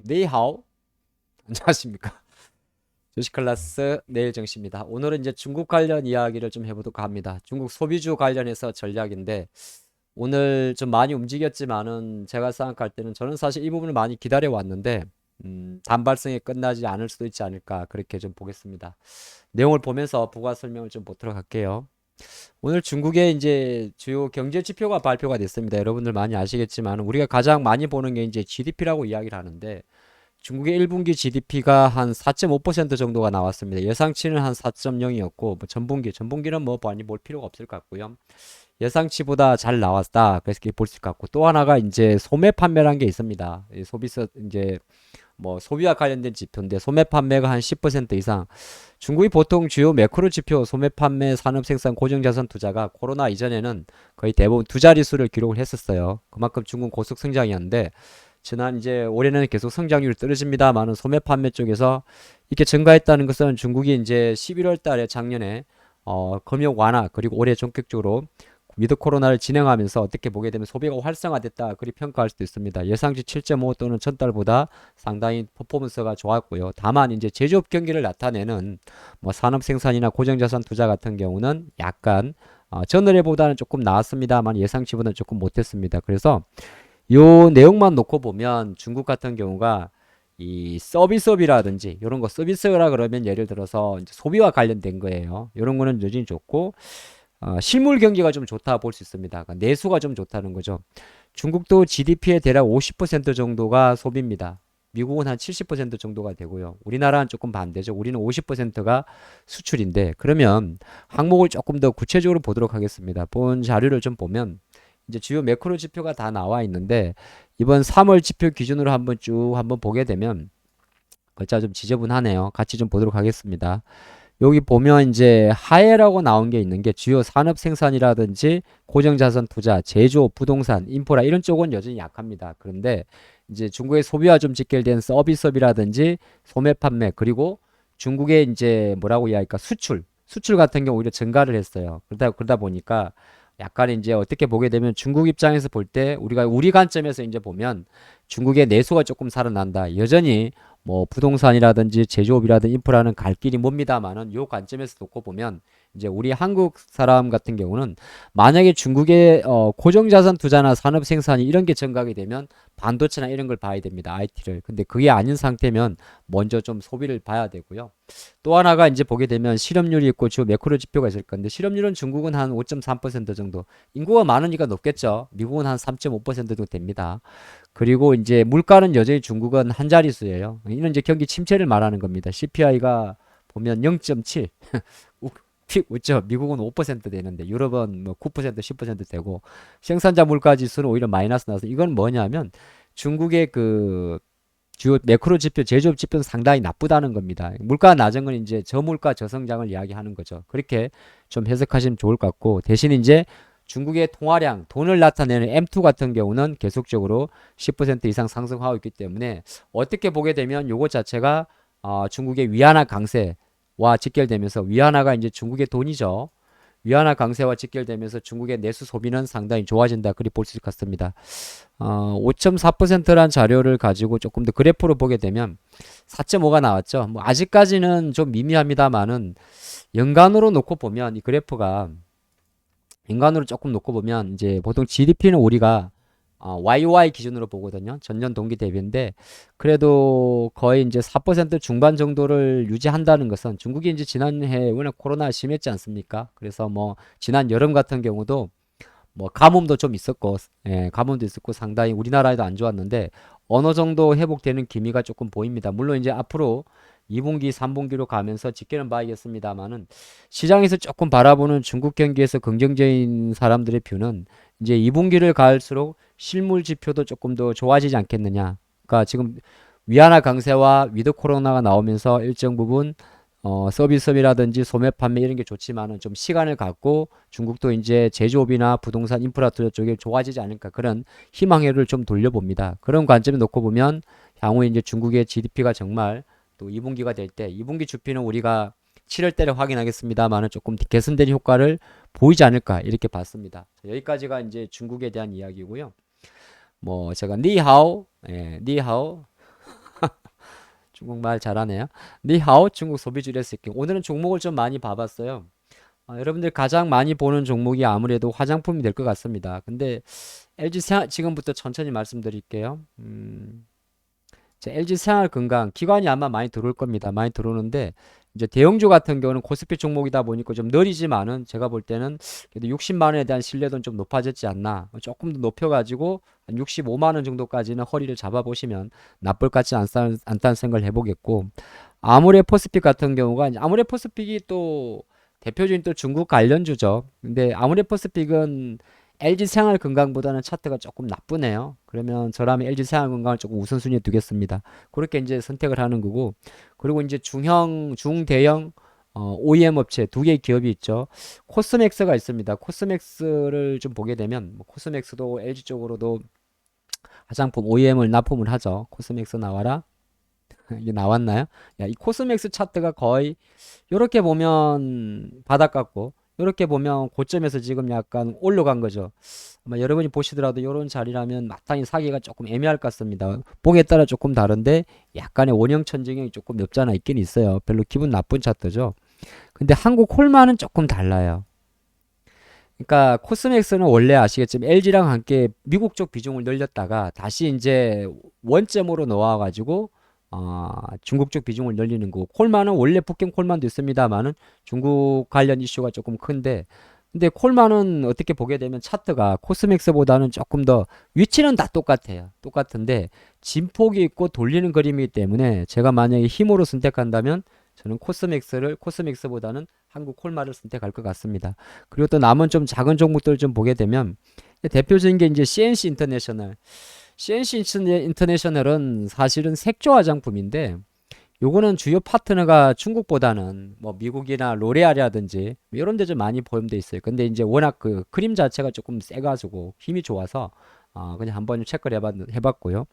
네이하오. 안녕하십니까. 주식 클래스 내일 정시입니다. 오늘은 이제 중국 관련 이야기를 좀 해보도록 합니다. 중국 소비주 관련해서 전략인데 오늘 좀 많이 움직였지만은 제가 생각할 때는 저는 사실 이 부분을 많이 기다려 왔는데 단발성이 끝나지 않을 수도 있지 않을까 그렇게 좀 보겠습니다. 내용을 보면서 부가 설명을 좀 보도록 할게요. 오늘 중국의 이제 주요 경제 지표가 발표가 됐습니다. 여러분들 많이 아시겠지만 우리가 가장 많이 보는 게 이제 GDP라고 이야기를 하는데 중국의 1분기 GDP가 한 4.5% 정도가 나왔습니다. 예상치는 한 4.0이었고 뭐 전분기는 뭐 많이 볼 필요가 없을 것 같고요. 예상치보다 잘 나왔다. 그래서 볼 수 있을 것 같고 또 하나가 이제 소매 판매라는 게 있습니다. 소비서 이제 뭐 소비와 관련된 지표인데 소매 판매가 한 10% 이상. 중국이 보통 주요 매크로 지표 소매 판매, 산업 생산, 고정자산 투자가 코로나 이전에는 거의 대부분 두 자릿수를 기록을 했었어요. 그만큼 중국 고속 성장이었는데 지난 이제 올해는 계속 성장률이 떨어집니다만은 소매 판매 쪽에서 이렇게 증가했다는 것은 중국이 이제 11월 달에 작년에 금융 완화 그리고 올해 본격적으로 위드 코로나를 진행하면서 어떻게 보게 되면 소비가 활성화됐다 그리 평가할 수도 있습니다. 예상치 7.5 또는 전달보다 상당히 퍼포먼스가 좋았고요. 다만 이제 제조업 경기를 나타내는 뭐 산업 생산이나 고정자산 투자 같은 경우는 약간 전월에보다는 조금 나았습니다만 예상치보다는 조금 못했습니다. 그래서 요 내용만 놓고 보면 중국 같은 경우가 이 서비스업이라든지 이런 거 서비스라 그러면 예를 들어서 이제 소비와 관련된 거예요. 이런 거는 여전히 좋고 실물 경기가 좀 좋다 볼 수 있습니다. 그러니까 내수가 좀 좋다는 거죠. 중국도 GDP의 대략 50% 정도가 소비입니다. 미국은 한 70% 정도가 되고요. 우리나라는 조금 반대죠. 우리는 50%가 수출인데 그러면 항목을 조금 더 구체적으로 보도록 하겠습니다. 본 자료를 좀 보면 이제 주요 매크로 지표가 다 나와 있는데 이번 3월 지표 기준으로 한번 보게 되면 글자 좀 지저분하네요. 같이 좀 보도록 하겠습니다. 여기 보면 이제 하해라고 나온 게 있는 게 주요 산업 생산이라든지 고정자산 투자, 제조, 부동산, 인프라 이런 쪽은 여전히 약합니다. 그런데 이제 중국의 소비와 좀 직결된 서비스업이라든지 소매 판매 그리고 중국의 이제 뭐라고 이야기할까 수출 같은 경우 오히려 증가를 했어요. 그러다 보니까 약간 이제 어떻게 보게 되면 중국 입장에서 볼 때 우리 관점에서 이제 보면 중국의 내수가 조금 살아난다. 여전히 뭐 부동산이라든지 제조업이라든지 인프라는 갈 길이 멉니다만은 요 관점에서 놓고 보면 이제 우리 한국 사람 같은 경우는 만약에 중국의 고정자산 투자나 산업 생산이 이런 게 증가하게 되면 반도체나 이런 걸 봐야 됩니다. IT를. 근데 그게 아닌 상태면 먼저 좀 소비를 봐야 되고요. 또 하나가 이제 보게 되면 실업률이 있고 주 매크로 지표가 있을 건데 실업률은 중국은 한 5.3% 정도. 인구가 많으니까 높겠죠. 미국은 한 3.5% 정도 됩니다. 그리고 이제 물가는 여전히 중국은 한 자릿수예요. 이는 이제 경기 침체를 말하는 겁니다. CPI가 보면 0.7. 픽 웃죠. 미국은 5% 되는데 유럽은 뭐 9%, 10% 되고 생산자 물가 지수는 오히려 마이너스 나서 이건 뭐냐면 중국의 그 주요 매크로 지표, 제조업 지표는 상당히 나쁘다는 겁니다. 물가가 낮은 건 이제 저물가 저성장을 이야기하는 거죠. 그렇게 좀 해석하시면 좋을 것 같고 대신 이제 중국의 통화량, 돈을 나타내는 M2 같은 경우는 계속적으로 10% 이상 상승하고 있기 때문에 어떻게 보게 되면 요것 자체가 중국의 위안화 강세와 직결되면서 위안화가 이제 중국의 돈이죠. 위안화 강세와 직결되면서 중국의 내수 소비는 상당히 좋아진다. 그리 볼 수 있을 것 같습니다. 5.4%란 자료를 가지고 조금 더 그래프로 보게 되면 4.5가 나왔죠. 뭐 아직까지는 좀 미미합니다만은 연간으로 놓고 보면 이 그래프가 연간으로 조금 놓고 보면 이제 보통 GDP는 우리가 YY 기준으로 보거든요. 전년 동기 대비인데 그래도 거의 이제 4% 중반 정도를 유지한다는 것은 중국이 이제 지난해 워낙 코로나 심했지 않습니까? 그래서 뭐 지난 여름 같은 경우도 뭐 가뭄도 좀 있었고 가뭄도 있었고 상당히 우리나라에도 안 좋았는데 어느 정도 회복되는 기미가 조금 보입니다. 물론 이제 앞으로 2분기, 3분기로 가면서 지켜는 봐야겠습니다만은 시장에서 조금 바라보는 중국 경기에서 긍정적인 사람들의 뷰는 이제 2분기를 갈수록 실물 지표도 조금 더 좋아지지 않겠느냐. 그러니까 지금 위안화 강세와 위드 코로나가 나오면서 일정 부분 서비스업이라든지 소매 판매 이런 게 좋지만은 좀 시간을 갖고 중국도 이제 제조업이나 부동산 인프라 투자 쪽에 좋아지지 않을까 그런 희망회를 좀 돌려봅니다. 그런 관점에 놓고 보면 향후에 이제 중국의 GDP가 정말 또 2분기가 될 때 2분기 주피는 우리가 7월 달에 확인하겠습니다만은 조금 개선된 효과를 보이지 않을까 이렇게 봤습니다. 여기까지가 이제 중국에 대한 이야기고요. 뭐 제가 니하오, 니하오 중국말 잘하네요. 니하오 중국 소비주 레시피. 오늘은 종목을 좀 많이 봐봤어요. 여러분들 가장 많이 보는 종목이 아무래도 화장품이 될 것 같습니다. 근데 LG 지금부터 천천히 말씀드릴게요. LG 생활건강 기관이 아마 많이 들어올 겁니다. 많이 들어오는데 이제 대형주 같은 경우는 코스피 종목이다 보니까 좀 느리지만은 제가 볼 때는 그래도 60만 원에 대한 신뢰도는 좀 높아졌지 않나. 조금 더 높여가지고 한 65만 원 정도까지는 허리를 잡아보시면 나쁠 것 같지 않다는 생각을 해보겠고, 아무래포스픽 같은 경우가 아무래포스픽이 또 대표적인 또 중국 관련주죠. 근데 아무래포스픽은 LG 생활건강보다는 차트가 조금 나쁘네요. 그러면 저라면 LG 생활건강을 조금 우선순위에 두겠습니다. 그렇게 이제 선택을 하는 거고, 그리고 이제 중대형 OEM 업체 두 개의 기업이 있죠. 코스맥스가 있습니다. 코스맥스를 좀 보게 되면 코스맥스도 LG 쪽으로도 화장품 OEM을 납품을 하죠. 코스맥스 나와라. 이게 나왔나요? 야, 이 코스맥스 차트가 거의 이렇게 보면 바닥 같고 이렇게 보면 고점에서 지금 약간 올라간 거죠. 아마 여러분이 보시더라도 이런 자리라면 마땅히 사기가 조금 애매할 것 같습니다. 보기에 따라 조금 다른데 약간의 원형 천정형이 조금 없지 않아 있긴 있어요. 별로 기분 나쁜 차트죠. 근데 한국 콜마는 조금 달라요. 그러니까 코스맥스는 원래 아시겠지만 LG랑 함께 미국 쪽 비중을 늘렸다가 다시 이제 원점으로 놓아가지고 중국 쪽 비중을 늘리는 거고, 콜마는 원래 북경 콜만도 있습니다만은 중국 관련 이슈가 조금 큰데, 근데 콜마는 어떻게 보게 되면 차트가 코스맥스보다는 조금 더 위치는 다 똑같아요. 똑같은데 진폭이 있고 돌리는 그림이기 때문에 제가 만약에 힘으로 선택한다면 저는 코스맥스보다는 한국 콜마를 선택할 것 같습니다. 그리고 또 남은 좀 작은 종목들 좀 보게 되면 대표적인 게 이제 CNC 인터내셔널. CNC 인터내셔널은 사실은 색조 화장품인데 요거는 주요 파트너가 중국보다는 뭐 미국이나 로레알이라든지 이런 데 좀 많이 포함되어 있어요. 근데 이제 워낙 그 그림 자체가 조금 세가지고 힘이 좋아서 그냥 한번 체크를 해봤고요.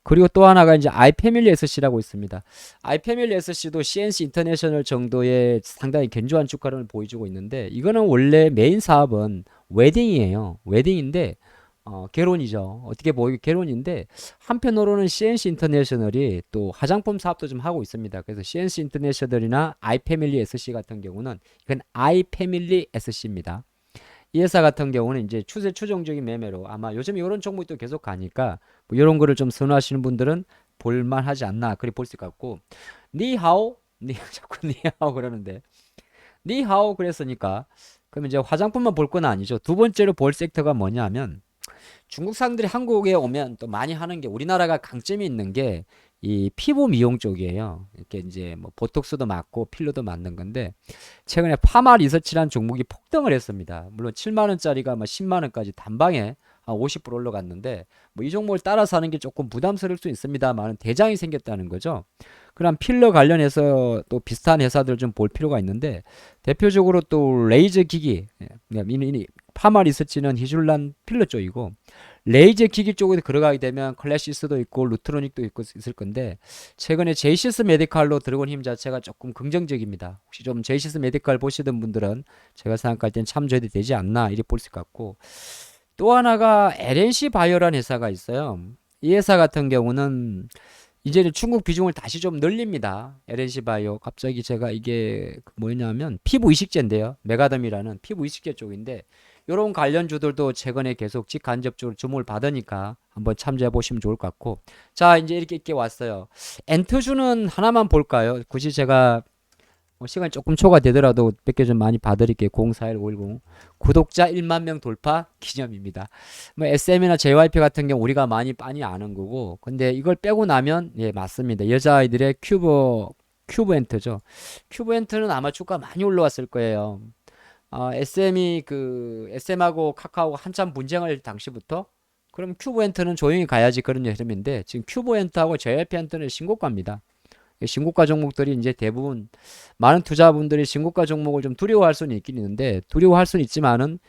그리고 또 하나가 이제 아이패밀리 SC라고 있습니다. 아이패밀리 SC도 CNC 인터내셔널 정도의 상당히 견조한 주가를 보여주고 있는데, 이거는 원래 메인 사업은 웨딩이에요. 웨딩인데 결혼이죠. 어떻게 보기 결혼인데, 한편으로는 CNC 인터내셔널이 또 화장품 사업도 좀 하고 있습니다. 그래서 CNC 인터내셔널이나 아이패밀리 SC 같은 경우는 이건 아이패밀리 SC입니다. 이 회사 같은 경우는 이제 추세 추종적인 매매로 아마 요즘 이런 종목도 계속 가니까 뭐 이런 거를 좀 선호하시는 분들은 볼만하지 않나 그리 볼 수 있고, 니하오 자꾸 니하오 그러는데, 니하오 그랬으니까 그럼 이제 화장품만 볼 건 아니죠. 두 번째로 볼 섹터가 뭐냐면, 중국 사람들이 한국에 오면 또 많이 하는 게, 우리나라가 강점이 있는 게 이 피부 미용 쪽이에요. 이렇게 이제 뭐 보톡스도 맞고 필러도 맞는 건데, 최근에 파마 리서치라는 종목이 폭등을 했습니다. 물론 7만 원짜리가 막 10만 원까지 단방에 한 50% 올라갔는데, 뭐 이 종목을 따라서 하는 게 조금 부담스러울 수 있습니다만 대장이 생겼다는 거죠. 그럼 필러 관련해서 또 비슷한 회사들 좀 볼 필요가 있는데, 대표적으로 또 레이저 기기, 파마 리서치는 히줄란 필러 쪽이고, 레이저 기기 쪽으로 들어가게 되면 클래시스도 있고 루트로닉도 있고 있을 건데, 최근에 제이시스 메디칼로 들어온 힘 자체가 조금 긍정적입니다. 혹시 좀 제이시스 메디칼 보시던 분들은 제가 생각할 땐 참조해도 되지 않나 이렇게 볼 수 있을 것 같고, 또 하나가 LNC 바이오라는 회사가 있어요. 이 회사 같은 경우는 이제는 중국 비중을 다시 좀 늘립니다. LNC 바이오. 갑자기 제가 이게 뭐냐면 피부 이식제인데요. 메가덤이라는 피부 이식제 쪽인데, 이런 관련주들도 최근에 계속 직간접적으로 주목을 받으니까 한번 참조해 보시면 좋을 것 같고, 자 이제 이렇게 왔어요. 엔트주는 하나만 볼까요? 굳이 제가 시간이 조금 초과되더라도 몇 개 좀 많이 봐드릴게요. 041510 구독자 1만 명 돌파 기념입니다. 뭐 SM이나 JYP 같은 경우 우리가 많이 아는 거고, 근데 이걸 빼고 나면 예 맞습니다. 여자아이들의 큐브 엔트죠. 큐브 엔트는 아마 주가 많이 올라왔을 거예요. SM하고 카카오가 한참 분쟁할 당시부터, 그럼 큐브 엔트는 조용히 가야지 그런 흐름인데, 지금 큐브 엔트하고 JYP 엔트는 신고가입니다. 신고가 종목들이 이제 대부분 많은 투자분들이 신고가 종목을 좀 두려워할 수는 있긴 있는데, 두려워할 수는 있지만은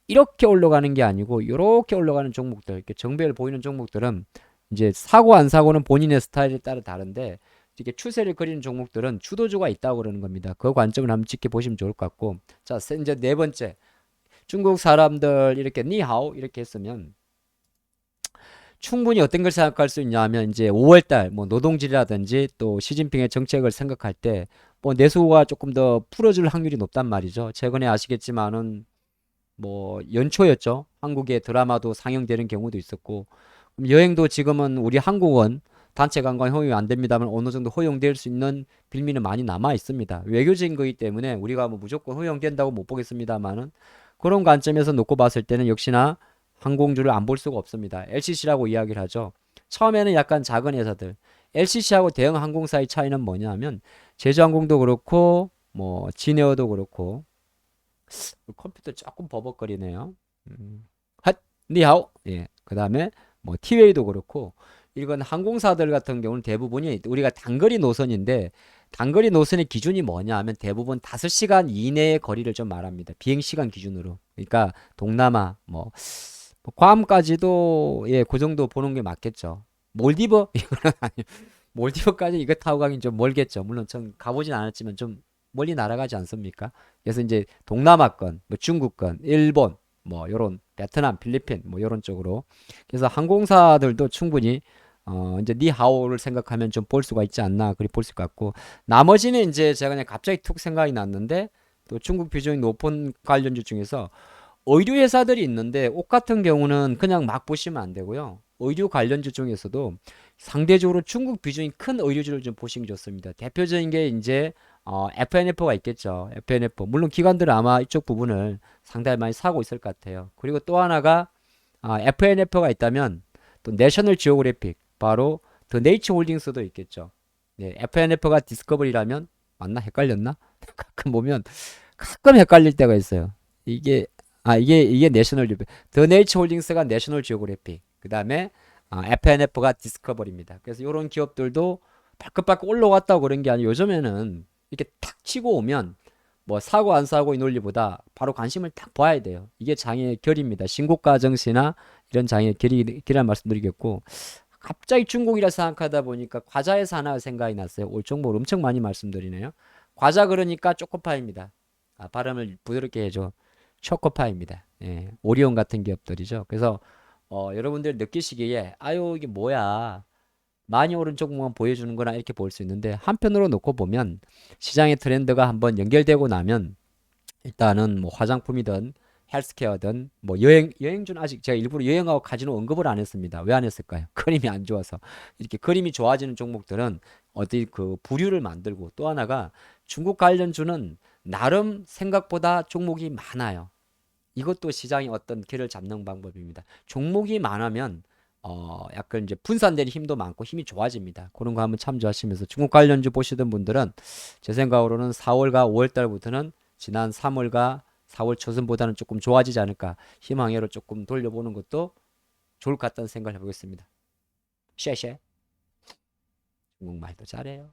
이렇게 올라가는 게 아니고 이렇게 올라가는 종목들, 이렇게 정배를 보이는 종목들은 이제 사고 안 사고는 본인의 스타일에 따라 다른데, 이렇게 추세를 그리는 종목들은 주도주가 있다고 그러는 겁니다. 그 관점을 한번 지켜보시면 좋을 것 같고, 자 이제 네 번째, 중국 사람들 이렇게 니하오 이렇게 했으면 충분히 어떤 걸 생각할 수 있냐면 이제 5월달 뭐 노동질이라든지 또 시진핑의 정책을 생각할 때 뭐 내수가 조금 더 풀어줄 확률이 높단 말이죠. 최근에 아시겠지만은 뭐 연초였죠. 한국의 드라마도 상영되는 경우도 있었고 여행도 지금은 우리 한국은 단체 관광 허용이 안 됩니다만 어느 정도 허용될 수 있는 빌미는 많이 남아 있습니다. 외교적인 거기 때문에 우리가 뭐 무조건 허용된다고 못 보겠습니다만은 그런 관점에서 놓고 봤을 때는 역시나 항공주를 안 볼 수가 없습니다. LCC라고 이야기를 하죠. 처음에는 약간 작은 회사들 LCC하고 대형 항공사의 차이는 뭐냐면 제주항공도 그렇고 뭐 진에어도 그렇고 컴퓨터 조금 버벅거리네요. 핫, 니하오. 예. 그다음에 뭐 티웨이도 그렇고 이건 항공사들 같은 경우는 대부분이 우리가 단거리 노선인데 단거리 노선의 기준이 뭐냐 하면 대부분 5시간 이내의 거리를 좀 말합니다. 비행 시간 기준으로. 그러니까 동남아 뭐 괌까지도 예, 그 정도 보는 게 맞겠죠. 몰디브 이거는 아니 몰디브까지 이거 타고 가긴 좀 멀겠죠. 물론 전 가보진 않았지만 좀 멀리 날아가지 않습니까? 그래서 이제 동남아권, 뭐 중국권, 일본, 뭐 요런 베트남, 필리핀 뭐 요런 쪽으로. 그래서 항공사들도 충분히 이제 니하오를 생각하면 좀 볼 수가 있지 않나 그리 볼 수 같고 나머지는 이제 제가 그냥 갑자기 툭 생각이 났는데 또 중국 비중이 높은 관련주 중에서 의류 회사들이 있는데 옷 같은 경우는 그냥 막 보시면 안 되고요. 의류 관련주 중에서도 상대적으로 중국 비중이 큰 의류주를 좀 보시는 게 좋습니다. 대표적인 게 이제 FNF가 있겠죠. FNF. 물론 기관들은 아마 이쪽 부분을 상당히 많이 사고 있을 것 같아요. 그리고 또 하나가 FNF가 있다면 또 내셔널 지오그래픽 바로 더 네이처 홀딩스도 있겠죠. 네, FNF가 디스커버리라면 맞나? 헷갈렸나? 가끔 보면 가끔 헷갈릴 때가 있어요. 이게 이게 내셔널 지오그래픽. 더 네이처 홀딩스가 내셔널 지오그래픽. 그다음에 FNF가 디스커버리입니다. 그래서 이런 기업들도 발끝발끝 올라갔다고 그런 게 아니고 요즘에는 이렇게 탁 치고 오면 뭐 사고 안 사고 이 논리보다 바로 관심을 딱 봐야 돼요. 이게 장의 결입니다. 신고가 정시나 이런 장의 결이란 말씀드리겠고 갑자기 중국이라 생각하다 보니까 과자에서 하나 생각이 났어요. 올 정보 엄청 많이 말씀드리네요. 과자 그러니까 초코파이입니다. 발음을 부드럽게 해줘. 초코파이입니다. 예, 오리온 같은 기업들이죠. 그래서 여러분들 느끼시기에 아유 이게 뭐야 많이 오른 쪽만 보여주는 거나 이렇게 볼 수 있는데 한편으로 놓고 보면 시장의 트렌드가 한번 연결되고 나면 일단은 뭐 화장품이든 헬스케어든 뭐 여행주는 아직 제가 일부러 여행하고 카지노 언급을 안 했습니다. 왜 안 했을까요? 그림이 안 좋아서. 이렇게 그림이 좋아지는 종목들은 어디 그 부류를 만들고 또 하나가 중국 관련주는 나름 생각보다 종목이 많아요. 이것도 시장이 어떤 길을 잡는 방법입니다. 종목이 많으면 약간 이제 분산되는 힘도 많고 힘이 좋아집니다. 그런 거 한번 참조하시면서 중국 관련주 보시던 분들은 제 생각으로는 4월과 5월 달부터는 지난 3월과 4월 초순보다는 조금 좋아지지 않을까 희망회로 조금 돌려보는 것도 좋을 것 같다는 생각을 해보겠습니다. 쉐쉐 중국말도 잘해요.